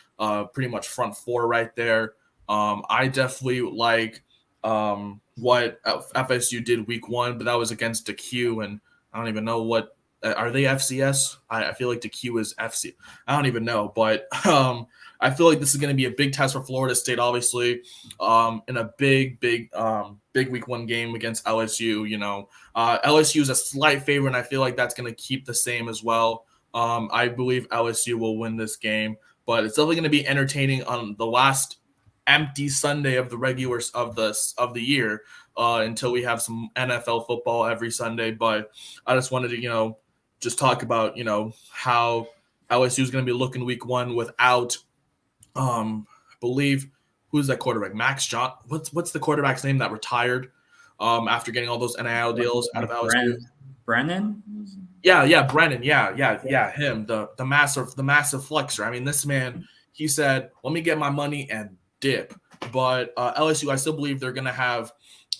pretty much front four right there. I definitely like what FSU did week 1, but that was against DeQ, and I don't even know what. Are they FCS? I feel like DeQ is FC. I don't even know, but I feel like this is going to be a big test for Florida State, obviously, in a big week 1 game against LSU. LSU is a slight favorite, and I feel like that's going to keep the same as well. I believe LSU will win this game, but it's definitely going to be entertaining on the last empty Sunday of the regular of the year until we have some NFL football every Sunday. But I just wanted to just talk about how LSU is going to be looking week 1 without believe who's that quarterback, Max John. What's the quarterback's name that retired after getting all those NIL deals out of LSU? Brennan. Yeah, Brennan. Yeah, him, the massive flexor. This man, he said, "Let me get my money and dip." but LSU, I still believe they're going to have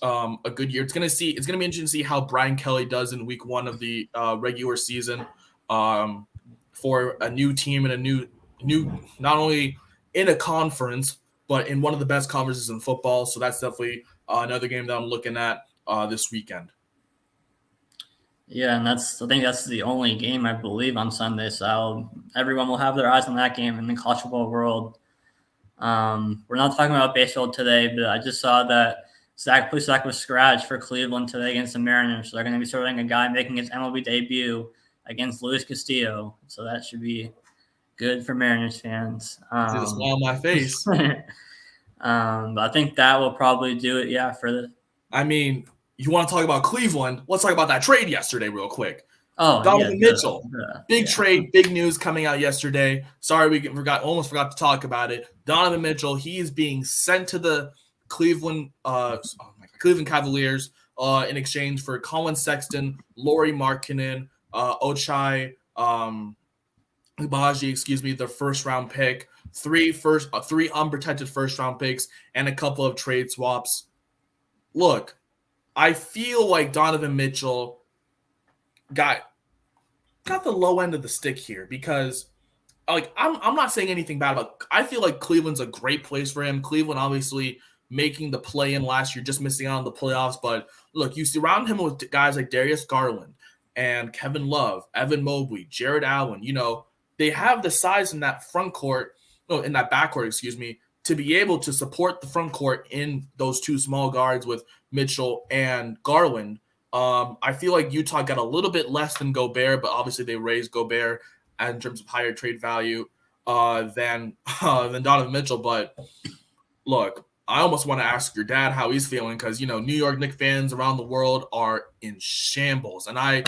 a good year. It's going to be interesting to see how Brian Kelly does in week 1 of the regular season for a new team and a new not only in a conference but in one of the best conferences in football. So that's definitely another game that I'm looking at this weekend. Yeah, and I think that's the only game I believe on Sunday. So everyone will have their eyes on that game in the college football world. We're not talking about baseball today, but I just saw that Zach Plesac was scratched for Cleveland today against the Mariners. So they're going to be starting a guy making his MLB debut against Luis Castillo. So that should be good for Mariners fans. See the smile on my face. But I think that will probably do it. Yeah, for the. I mean, you want to talk about Cleveland? Let's talk about that trade yesterday real quick. Oh, Donovan yeah, Mitchell. Big trade, big news coming out yesterday. Sorry, we almost forgot to talk about it. Donovan Mitchell, he is being sent to the Cleveland Cavaliers in exchange for Colin Sexton, Lauri Markkanen, Ochai Agbaji, the first-round pick, three unprotected first-round picks, and a couple of trade swaps. Look, I feel like Donovan Mitchell got the low end of the stick here because like I'm not saying anything bad about I feel like Cleveland's a great place for him. Cleveland obviously making the play-in last year, just missing out on the playoffs. But look, you surround him with guys like Darius Garland and Kevin Love, Evan Mobley, Jared Allen. You know, they have the size in that backcourt, to be able to support the front court in those two small guards with Mitchell and Garland. I feel like Utah got a little bit less than Gobert, but obviously they raised Gobert in terms of higher trade value than Donovan Mitchell. But look, I almost want to ask your dad how he's feeling because, New York Knicks fans around the world are in shambles. And I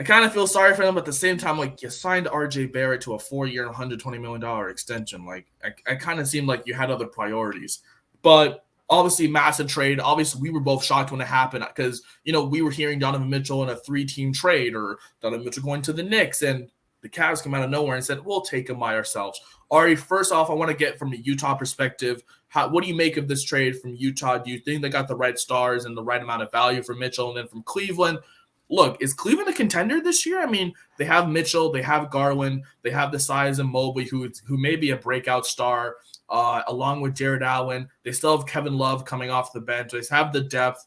kind of feel sorry for them, but at the same time, like, you signed RJ Barrett to a 4-year, $120 million extension. Like, I kind of seemed like you had other priorities. But obviously, massive trade. Obviously, we were both shocked when it happened because, we were hearing Donovan Mitchell in a 3-team trade or Donovan Mitchell going to the Knicks, and the Cavs came out of nowhere and said, we'll take him by ourselves. Ari, first off, I want to get from the Utah perspective, what do you make of this trade from Utah? Do you think they got the right stars and the right amount of value for Mitchell? And then from Cleveland, look, is Cleveland a contender this year? I mean, they have Mitchell, they have Garland, they have the size of Mobley, who may be a breakout star, along with Jared Allen. They still have Kevin Love coming off the bench. They have the depth.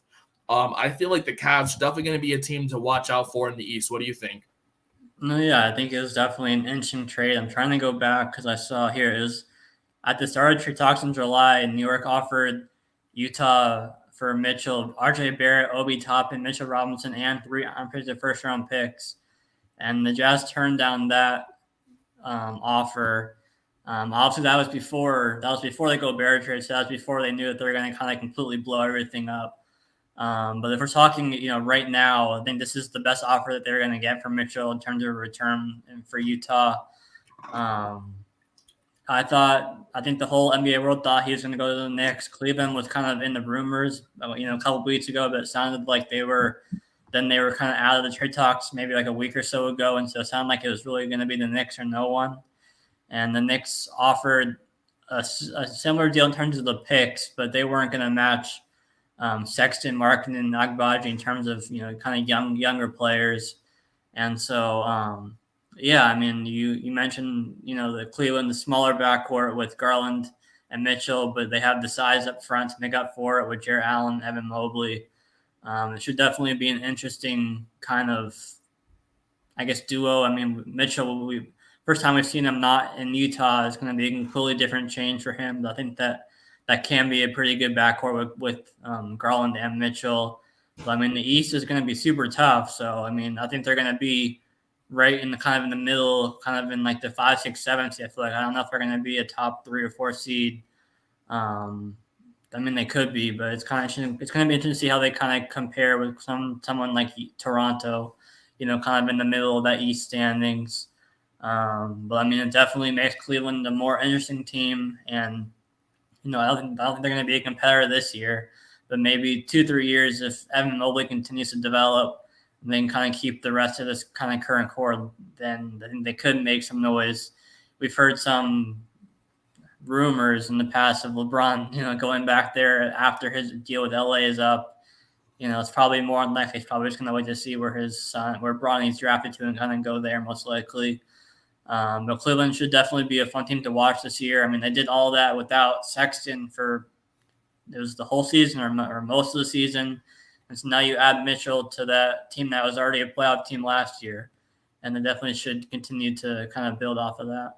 I feel like the Cavs are definitely going to be a team to watch out for in the East. What do you think? No, yeah, I think it was definitely an interesting trade. I'm trying to go back because I saw here it was at the start of trade talks in July. New York offered Utah for Mitchell, RJ Barrett, Obi Toppin, Mitchell Robinson, and 3 unprotected first-round picks, and the Jazz turned down that offer. Obviously, that was before the Gobert trade. So that was before they knew that they were going to kind of completely blow everything up. But if we're talking, right now, I think this is the best offer that they're going to get from Mitchell in terms of return for Utah. I think the whole NBA world thought he was going to go to the Knicks. Cleveland was kind of in the rumors, a couple of weeks ago, but it sounded like they were kind of out of the trade talks maybe like a week or so ago. And so it sounded like it was really going to be the Knicks or no one. And the Knicks offered a similar deal in terms of the picks, but they weren't going to match Sexton, Markkanen, and Agbaji in terms of, kind of younger players. And so, yeah, I mean, you mentioned, the Cleveland, the smaller backcourt with Garland and Mitchell, but they have the size up front to make up for it with Jared Allen, Evan Mobley. It should definitely be an interesting kind of, I guess, duo. I mean, Mitchell, first time we've seen him not in Utah, is going to be a completely different change for him. But I think that can be a pretty good backcourt with Garland and Mitchell. But, I mean, the East is going to be super tough. So, I mean, I think they're going to be right in the middle, kind of in like the 5, 6, 7 seed. I feel like I don't know if they're going to be a top 3 or 4 seed. I mean, they could be, but it's going to be interesting to see how they kind of compare with someone like Toronto, kind of in the middle of that East standings. But I mean, it definitely makes Cleveland a more interesting team, and I don't think they're going to be a competitor this year, but maybe 2-3 years if Evan Mobley continues to develop and then kind of keep the rest of this kind of current core, then I think they could make some noise. We've heard some rumors in the past of LeBron, going back there after his deal with LA is up. It's probably more unlikely. He's probably just going to wait to see where Bronny's drafted to and kind of go there most likely. But Cleveland should definitely be a fun team to watch this year. I mean, they did all that without Sexton for it was the whole season or most of the season. And so now you add Mitchell to that team that was already a playoff team last year. And they definitely should continue to kind of build off of that.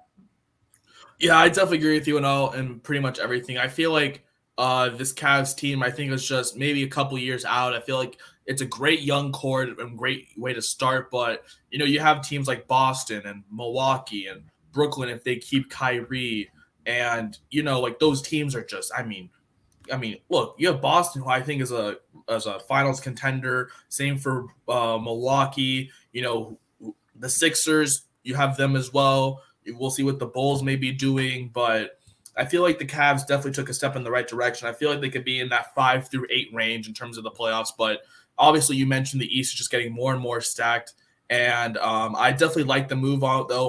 Yeah, I definitely agree with you and pretty much everything. I feel like this Cavs team, I think, is just maybe a couple years out. I feel like it's a great young core and great way to start. But, you have teams like Boston and Milwaukee and Brooklyn if they keep Kyrie. And, like those teams are just, I mean, look, you have Boston, who I think is a finals contender. Same for Milwaukee. The Sixers, you have them as well. We'll see what the Bulls may be doing, but I feel like the Cavs definitely took a step in the right direction. I feel like they could be in that 5 through 8 range in terms of the playoffs, but obviously you mentioned the East is just getting more and more stacked, and I definitely like the move on though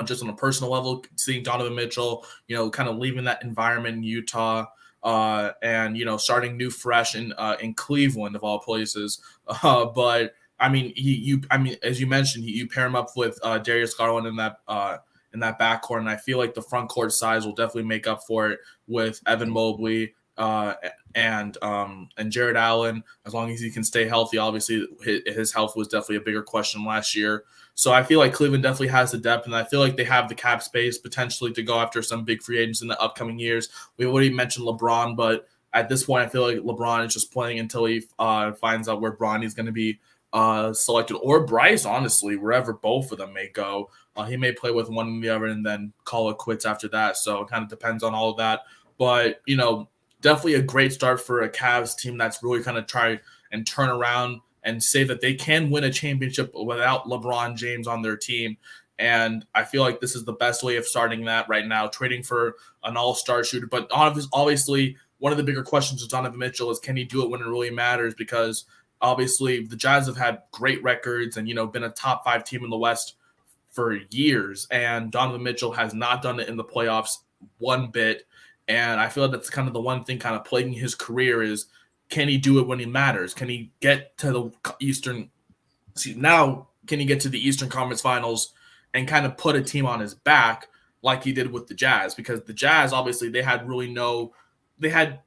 just on a personal level, seeing Donovan Mitchell, kind of leaving that environment in Utah, and starting new fresh in Cleveland of all places, but. I mean, as you mentioned, you pair him up with Darius Garland in that backcourt, and I feel like the front court size will definitely make up for it with Evan Mobley and Jared Allen, as long as he can stay healthy. Obviously, his health was definitely a bigger question last year. So I feel like Cleveland definitely has the depth, and I feel like they have the cap space potentially to go after some big free agents in the upcoming years. We already mentioned LeBron, but at this point, I feel like LeBron is just playing until he finds out where Bronny's going to be selected, or Bryce, honestly, wherever both of them may go. He may play with one and the other and then call it quits after that. So it kind of depends on all of that. But, definitely a great start for a Cavs team that's really kind of try and turn around and say that they can win a championship without LeBron James on their team. And I feel like this is the best way of starting that right now, trading for an all-star shooter. But obviously, one of the bigger questions with Donovan Mitchell is, can he do it when it really matters? Because obviously, the Jazz have had great records and, been a top 5 team in the West for years. And Donovan Mitchell has not done it in the playoffs one bit. And I feel like that's kind of the one thing kind of plaguing his career is, can he do it when it matters? Can he get to the Eastern Conference Finals and kind of put a team on his back like he did with the Jazz? Because the Jazz, obviously, they had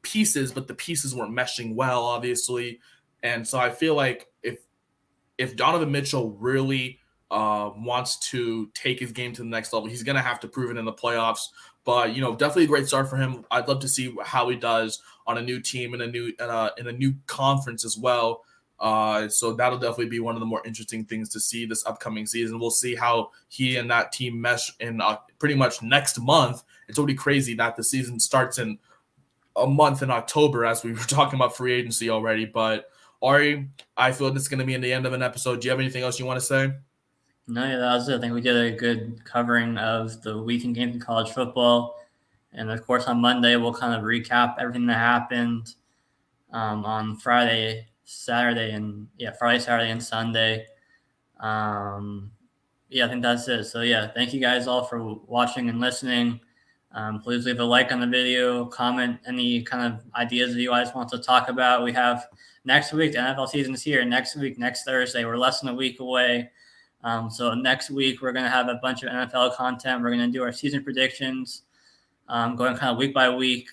pieces, but the pieces weren't meshing well, obviously. And so I feel like if Donovan Mitchell really wants to take his game to the next level, he's going to have to prove it in the playoffs. But definitely a great start for him. I'd love to see how he does on a new team in a new conference as well. So that'll definitely be one of the more interesting things to see this upcoming season. We'll see how he and that team mesh in pretty much next month. It's already crazy that the season starts in a month in October, as we were talking about free agency already. But Ari, I feel this is going to be in the end of an episode. Do you have anything else you want to say? No, yeah, that was it. I think we did a good covering of the weekend games in college football. And, of course, on Monday, we'll kind of recap everything that happened on Friday, Saturday, and Sunday. I think that's it. So, thank you guys all for watching and listening. Please leave a like on the video, comment any kind of ideas that you guys want to talk about. We have next week, the NFL season is here. Next Thursday, we're less than a week away. So next week, we're going to have a bunch of NFL content. We're going to do our season predictions, going kind of week by week,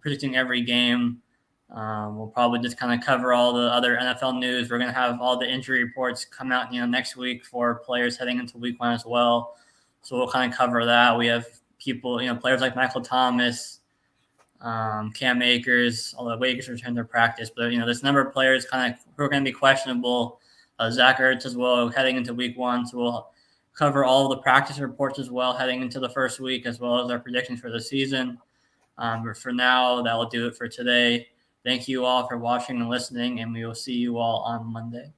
predicting every game. We'll probably just kind of cover all the other NFL news. We're going to have all the injury reports come out, next week for players heading into week 1 as well. So we'll kind of cover that. We have people, players like Michael Thomas, Cam Akers, although Akers returned their practice. But, there's a number of players kind of who are going to be questionable. Zach Ertz as well heading into week 1. So we'll cover all the practice reports as well heading into the first week, as well as our predictions for the season. But for now, that will do it for today. Thank you all for watching and listening, and we will see you all on Monday.